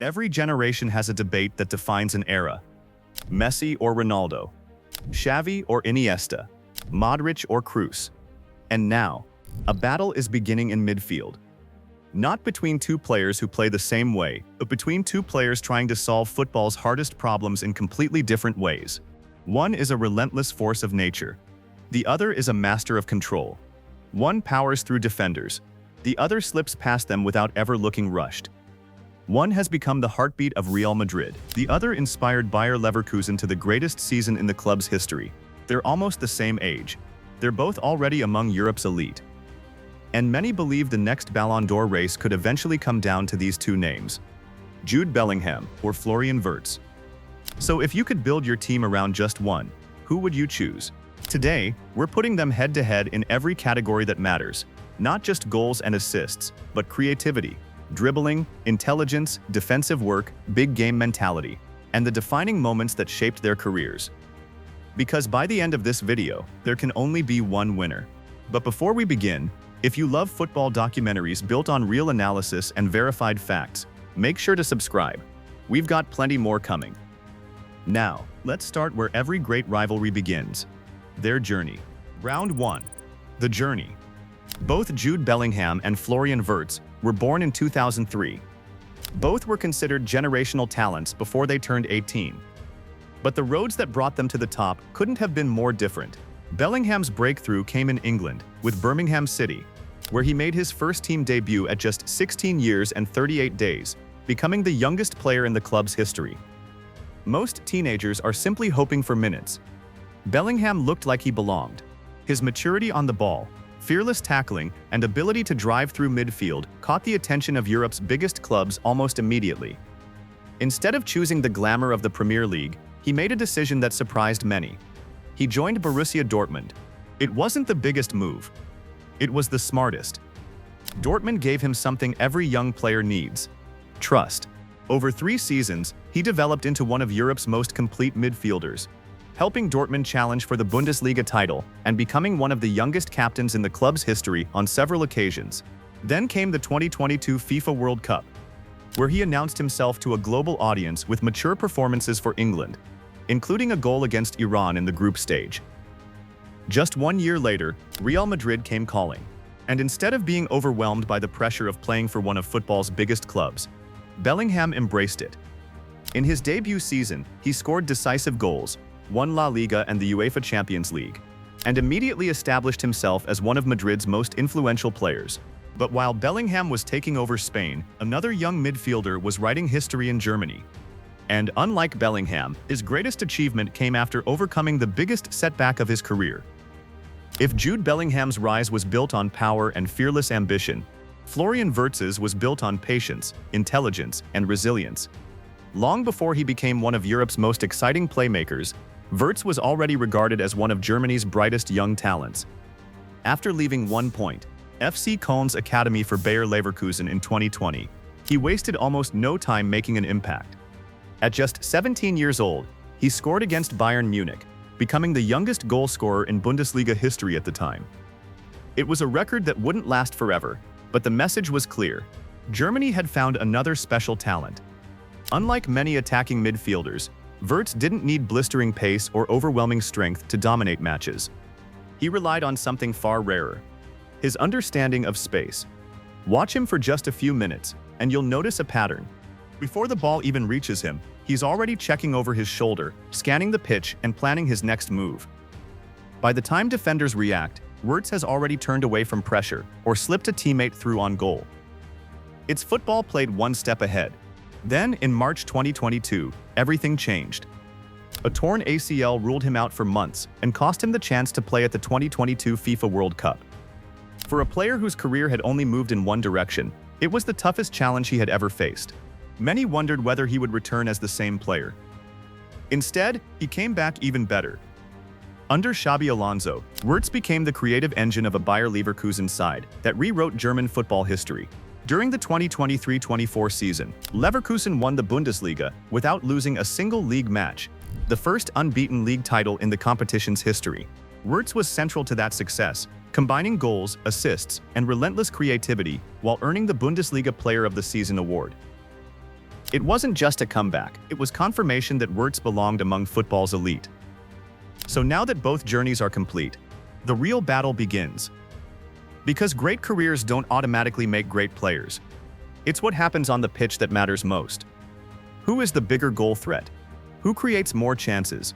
Every generation has a debate that defines an era. Messi or Ronaldo, Xavi or Iniesta, Modric or Kroos. And now, a battle is beginning in midfield. Not between two players who play the same way, but between two players trying to solve football's hardest problems in completely different ways. One is a relentless force of nature. The other is a master of control. One powers through defenders. The other slips past them without ever looking rushed. One has become the heartbeat of Real Madrid. The other inspired Bayer Leverkusen to the greatest season in the club's history. They're almost the same age. They're both already among Europe's elite. And many believe the next Ballon d'Or race could eventually come down to these two names, Jude Bellingham or Florian Wirtz. So if you could build your team around just one, who would you choose? Today, we're putting them head-to-head in every category that matters, not just goals and assists, but creativity, dribbling, intelligence, defensive work, big game mentality, and the defining moments that shaped their careers. Because by the end of this video, there can only be one winner. But before we begin, if you love football documentaries built on real analysis and verified facts, make sure to subscribe. We've got plenty more coming. Now, let's start where every great rivalry begins. Their journey. Round 1. The journey. Both Jude Bellingham and Florian Wirtz were born in 2003. Both were considered generational talents before they turned 18. But the roads that brought them to the top couldn't have been more different. Bellingham's breakthrough came in England, with Birmingham City, where he made his first team debut at just 16 years and 38 days, becoming the youngest player in the club's history. Most teenagers are simply hoping for minutes. Bellingham looked like he belonged. His maturity on the ball, fearless tackling, and ability to drive through midfield caught the attention of Europe's biggest clubs almost immediately. Instead of choosing the glamour of the Premier League, he made a decision that surprised many. He joined Borussia Dortmund. It wasn't the biggest move. It was the smartest. Dortmund gave him something every young player needs: trust. Over 3 seasons, he developed into one of Europe's most complete midfielders, helping Dortmund challenge for the Bundesliga title and becoming one of the youngest captains in the club's history on several occasions. Then came the 2022 FIFA World Cup, where he announced himself to a global audience with mature performances for England, including a goal against Iran in the group stage. Just 1 year later, Real Madrid came calling, and instead of being overwhelmed by the pressure of playing for one of football's biggest clubs, Bellingham embraced it. In his debut season, he scored decisive goals, won La Liga and the UEFA Champions League, and immediately established himself as one of Madrid's most influential players. But while Bellingham was taking over Spain, another young midfielder was writing history in Germany. And unlike Bellingham, his greatest achievement came after overcoming the biggest setback of his career. If Jude Bellingham's rise was built on power and fearless ambition, Florian Wirtz's was built on patience, intelligence, and resilience. Long before he became one of Europe's most exciting playmakers, Wirtz was already regarded as one of Germany's brightest young talents. After leaving 1 point, FC Köln's academy for Bayer Leverkusen in 2020, he wasted almost no time making an impact. At just 17 years old, he scored against Bayern Munich, becoming the youngest goal scorer in Bundesliga history at the time. It was a record that wouldn't last forever, but the message was clear. Germany had found another special talent. Unlike many attacking midfielders, Wirtz didn't need blistering pace or overwhelming strength to dominate matches. He relied on something far rarer: his understanding of space. Watch him for just a few minutes, and you'll notice a pattern. Before the ball even reaches him, he's already checking over his shoulder, scanning the pitch, and planning his next move. By the time defenders react, Wirtz has already turned away from pressure or slipped a teammate through on goal. It's football played one step ahead. Then, in March 2022, everything changed. A torn ACL ruled him out for months and cost him the chance to play at the 2022 FIFA World Cup. For a player whose career had only moved in one direction, it was the toughest challenge he had ever faced. Many wondered whether he would return as the same player. Instead, he came back even better. Under Xabi Alonso, Wirtz became the creative engine of a Bayer Leverkusen side that rewrote German football history. During the 2023-24 season, Leverkusen won the Bundesliga without losing a single league match, the first unbeaten league title in the competition's history. Wirtz was central to that success, combining goals, assists, and relentless creativity while earning the Bundesliga Player of the Season award. It wasn't just a comeback, it was confirmation that Wirtz belonged among football's elite. So now that both journeys are complete, the real battle begins. Because great careers don't automatically make great players. It's what happens on the pitch that matters most. Who is the bigger goal threat? Who creates more chances?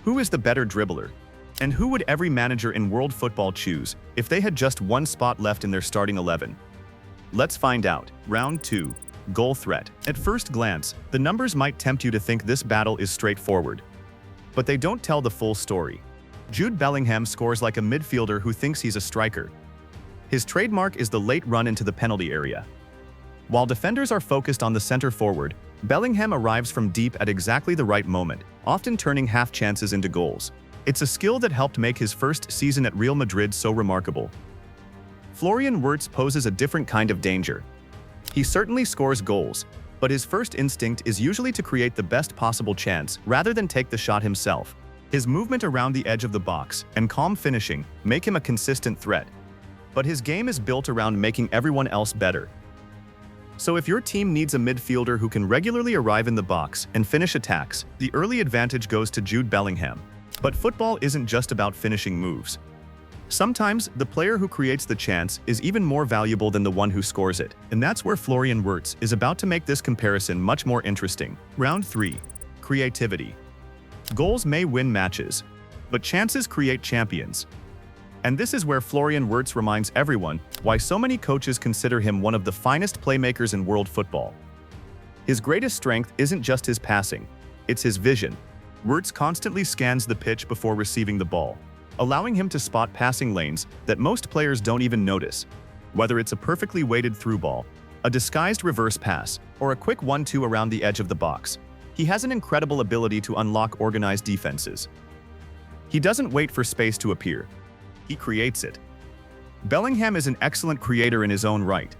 Who is the better dribbler? And who would every manager in world football choose if they had just one spot left in their starting 11? Let's find out. Round 2. Goal threat. At first glance, the numbers might tempt you to think this battle is straightforward. But they don't tell the full story. Jude Bellingham scores like a midfielder who thinks he's a striker. His trademark is the late run into the penalty area. While defenders are focused on the center forward, Bellingham arrives from deep at exactly the right moment, often turning half chances into goals. It's a skill that helped make his first season at Real Madrid so remarkable. Florian Wirtz poses a different kind of danger. He certainly scores goals, but his first instinct is usually to create the best possible chance rather than take the shot himself. His movement around the edge of the box and calm finishing make him a consistent threat. But his game is built around making everyone else better. So if your team needs a midfielder who can regularly arrive in the box and finish attacks, the early advantage goes to Jude Bellingham. But football isn't just about finishing moves. Sometimes, the player who creates the chance is even more valuable than the one who scores it, and that's where Florian Wirtz is about to make this comparison much more interesting. Round 3. Creativity. Goals may win matches, but chances create champions. And this is where Florian Wirtz reminds everyone why so many coaches consider him one of the finest playmakers in world football. His greatest strength isn't just his passing, it's his vision. Wirtz constantly scans the pitch before receiving the ball, allowing him to spot passing lanes that most players don't even notice. Whether it's a perfectly weighted through ball, a disguised reverse pass, or a quick 1-2 around the edge of the box, he has an incredible ability to unlock organized defenses. He doesn't wait for space to appear. He creates it. Bellingham is an excellent creator in his own right.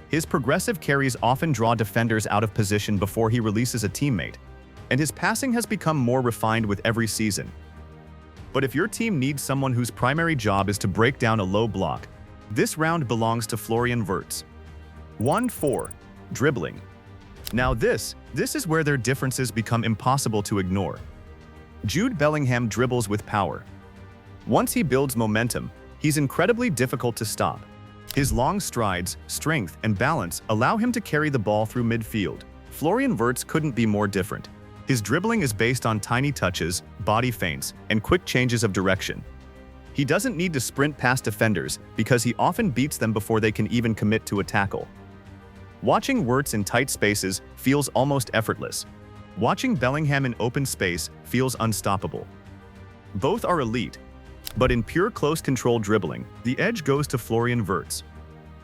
His progressive carries often draw defenders out of position before he releases a teammate, and his passing has become more refined with every season. But if your team needs someone whose primary job is to break down a low block, this round belongs to Florian Wirtz. 1-4. Dribbling. Now this is where their differences become impossible to ignore. Jude Bellingham dribbles with power. Once he builds momentum, he's incredibly difficult to stop. His long strides, strength, and balance allow him to carry the ball through midfield. Florian Wirtz couldn't be more different. His dribbling is based on tiny touches, body feints, and quick changes of direction. He doesn't need to sprint past defenders because he often beats them before they can even commit to a tackle. Watching Wirtz in tight spaces feels almost effortless. Watching Bellingham in open space feels unstoppable. Both are elite, but in pure close-control dribbling, the edge goes to Florian Wirtz.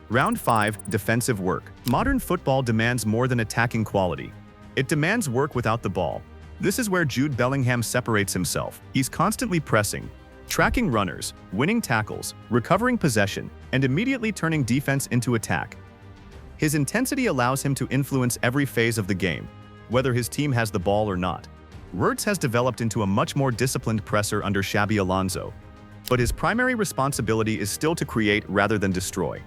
Round 5. Defensive work. Modern football demands more than attacking quality. It demands work without the ball. This is where Jude Bellingham separates himself. He's constantly pressing, tracking runners, winning tackles, recovering possession, and immediately turning defense into attack. His intensity allows him to influence every phase of the game, whether his team has the ball or not. Wirtz has developed into a much more disciplined presser under Xabi Alonso, but his primary responsibility is still to create rather than destroy.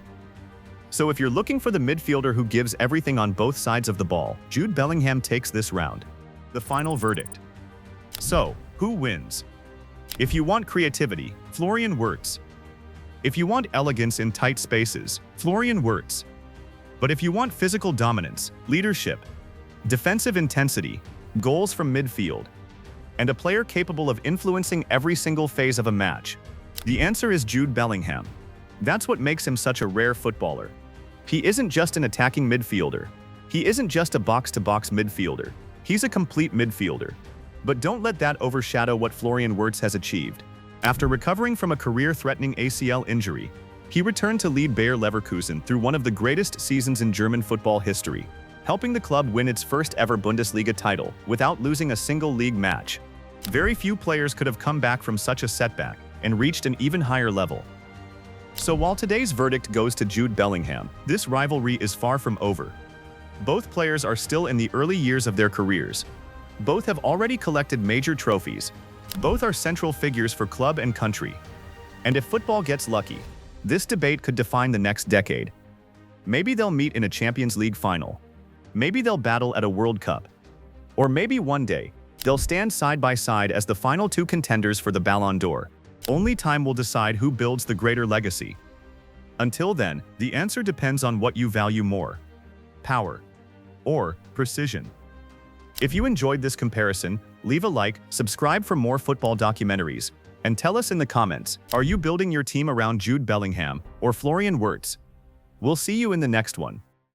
So if you're looking for the midfielder who gives everything on both sides of the ball, Jude Bellingham takes this round. The final verdict. So, who wins? If you want creativity, Florian Wirtz. If you want elegance in tight spaces, Florian Wirtz. But if you want physical dominance, leadership, defensive intensity, goals from midfield, and a player capable of influencing every single phase of a match, the answer is Jude Bellingham. That's what makes him such a rare footballer. He isn't just an attacking midfielder. He isn't just a box-to-box midfielder. He's a complete midfielder. But don't let that overshadow what Florian Wirtz has achieved. After recovering from a career-threatening ACL injury, he returned to lead Bayer Leverkusen through one of the greatest seasons in German football history, helping the club win its first-ever Bundesliga title without losing a single league match. Very few players could have come back from such a setback and reached an even higher level. So while today's verdict goes to Jude Bellingham, this rivalry is far from over. Both players are still in the early years of their careers. Both have already collected major trophies. Both are central figures for club and country. And if football gets lucky, this debate could define the next decade. Maybe they'll meet in a Champions League final. Maybe they'll battle at a World Cup. Or maybe one day, they'll stand side by side as the final two contenders for the Ballon d'Or. Only time will decide who builds the greater legacy. Until then, the answer depends on what you value more: power or precision. If you enjoyed this comparison, leave a like, subscribe for more football documentaries, and tell us in the comments, are you building your team around Jude Bellingham or Florian Wirtz? We'll see you in the next one.